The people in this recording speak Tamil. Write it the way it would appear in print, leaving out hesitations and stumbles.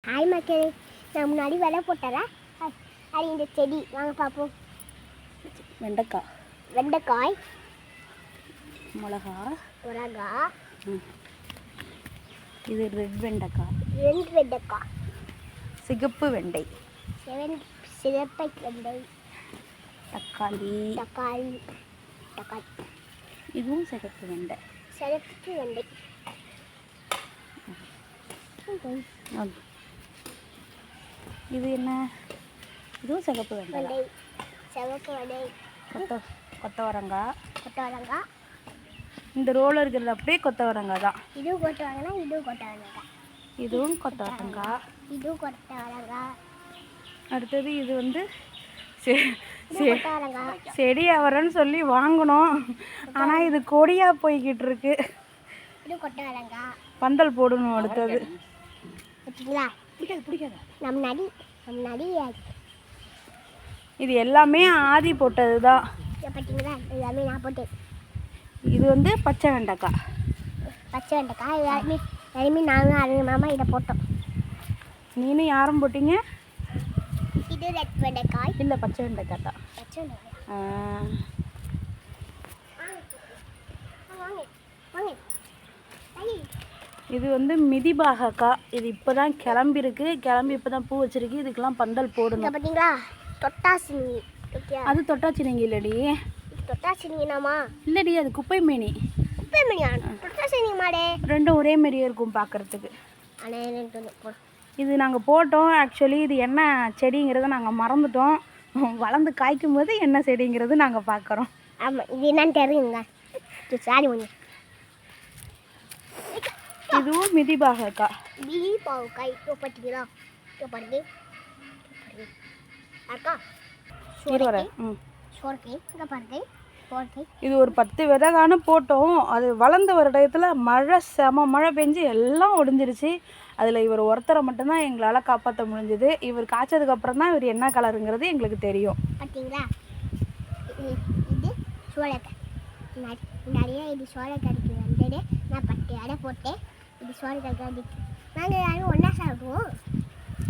ஹாய் மக்களே, நான் முன்னாடி விலை போட்டேன். அது இந்த செடி வாங்க பார்ப்போம். வெண்டைக்காய், மிளகா, இது ரெட் வெண்டைக்காய், சிகப்பு வெண்டை, சிகப்பு வெண்டை, தக்காளி, இதுவும் சிகப்பு வெண்டை. இது என்ன? இதுவும் சிகப்பு வெண்டை. கொத்தவரங்காய். இந்த ரோல் இருக்கிறது அப்படியே கொத்தவரங்காய் தான். இதுவும் கொத்தவரங்காய். அடுத்தது இது வந்து செடி அவரன்னு சொல்லி வாங்கினோம். ஆனால் இது கொடியாக போய்கிட்டு இருக்கு. பந்தல் போடணும். அடுத்தது இது எல்லாமே ஆதி போட்டது தான். இது வந்து பச்சை வெண்டைக்காய். நானும் அருண் மாமா இதை போட்டோம். நீனும் யாரும் போட்டீங்க? இது ரெட் வெண்டைக்காய். இல்லை, பச்சை வெண்டைக்காய் தான். இது வந்து மிதிபாகக்காய். இது இப்போ தான் கிளம்பி இப்போ தான் பூ வச்சிருக்கு. இதுக்கெல்லாம் பந்தல் போடணும். பார்த்தீங்களா? தொட்டாசினி. அது தொட்டாச்சினிங்க இல்லடி. தொட்டாசினிங்கனாமா? இல்லடி, அது குப்பை மேனி. தொட்டாசினி மாடே. ரெண்டும் ஒரே மாதிரியே இருக்கும் பார்க்குறதுக்கு. இது நாங்கள் போட்டோம். ஆக்சுவலி இது என்ன செடிங்கிறத நாங்கள் மறந்துட்டோம். வளர்ந்து காய்க்கும் போது என்ன செடிங்கிறது நாங்கள் பார்க்குறோம். ஆமாம், இது என்னன்னு தெரியுங்க. சாரி ஒன்று. இதுவும் மிதிபாகக்காய். பார்த்தீங்களா? பாருங்க. இது ஒரு 10 விதைகானு போட்டோம். அது வளர்ந்த ஒரு இடத்துல மழை பெஞ்சு எல்லாம் ஒடிஞ்சிருச்சு. அதில் இவர் ஒருத்தரை மட்டும்தான் எங்களால் காப்பாற்ற முடிஞ்சுது. இவர் காய்ச்சதுக்கு அப்புறம் தான் இவர் என்ன கலருங்கிறது எங்களுக்கு தெரியும். பார்த்தீங்களா? இது சோளக்காய். நிறைய இது சோளக்காய்க்கு வந்துட்டு நான் 10 இடம் போட்டேன். இது சோளக்காய் நாங்கள் யாரும் ஒன்றா சாப்பிடுவோம்.